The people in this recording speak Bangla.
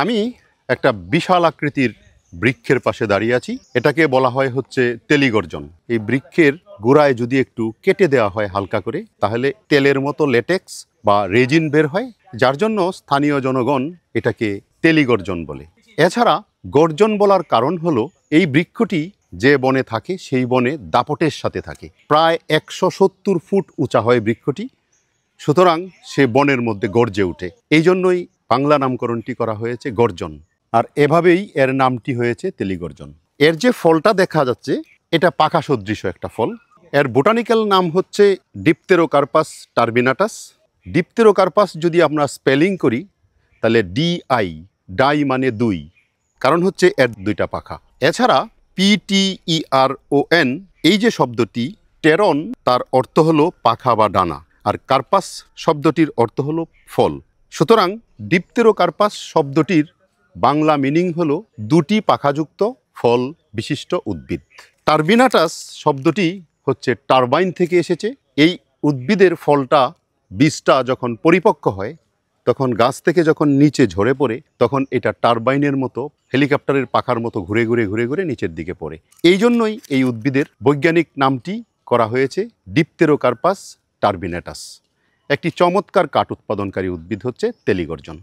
আমি একটা বিশাল আকৃতির বৃক্ষের পাশে দাঁড়িয়ে আছি। এটাকে বলা হয় হচ্ছে তেলিগর্জন। এই বৃক্ষের গোড়ায় যদি একটু কেটে দেওয়া হয় হালকা করে, তাহলে তেলের মতো লেটেক্স বা রেজিন বের হয়, যার জন্য স্থানীয় জনগণ এটাকে তেলিগর্জন বলে। এছাড়া গর্জন বলার কারণ হলো এই বৃক্ষটি যে বনে থাকে সেই বনে দাপটের সাথে থাকে। প্রায় 170 ফুট উঁচা হয় বৃক্ষটি, সুতরাং সে বনের মধ্যে গর্জে ওঠে। এই জন্যই বাংলা নামকরণটি করা হয়েছে গর্জন, আর এভাবেই এর নামটি হয়েছে তেলিগর্জন। এর যে ফলটা দেখা যাচ্ছে এটা পাকা সদৃশ একটা ফল। এর বোটানিক্যাল নাম হচ্ছে ডিপটেরোকার্পাস টার্বিনাটাস। ডিপটেরোকার্পাস যদি আমরা স্পেলিং করি তাহলে DI, ডাই মানে দুই, কারণ হচ্ছে এর দুইটা পাখা। এছাড়া PTERON, এই যে শব্দটি, টেরন তার অর্থ হলো পাখা বা ডানা, আর কার্পাস শব্দটির অর্থ হলো ফল। সুতরাং ডিপটেরোকার্পাস শব্দটির বাংলা মিনিং হলো দুটি পাখাযুক্ত ফল বিশিষ্ট উদ্ভিদ। টার্বিনাটাস শব্দটি হচ্ছে টারবাইন থেকে এসেছে। এই উদ্ভিদের ফলটা, বীজটা যখন পরিপক্ক হয়, তখন গাছ থেকে যখন নিচে ঝরে পড়ে, তখন এটা টারবাইনের মতো, হেলিকপ্টারের পাখার মতো ঘুরে ঘুরে ঘুরে ঘুরে নিচের দিকে পড়ে। এই জন্যই এই উদ্ভিদের বৈজ্ঞানিক নামটি করা হয়েছে ডিপটেরোকার্পাস টার্বিনেটাস। একটি চমৎকার কাঠ উৎপাদনকারী উদ্ভিদ হচ্ছে তেলিগর্জন।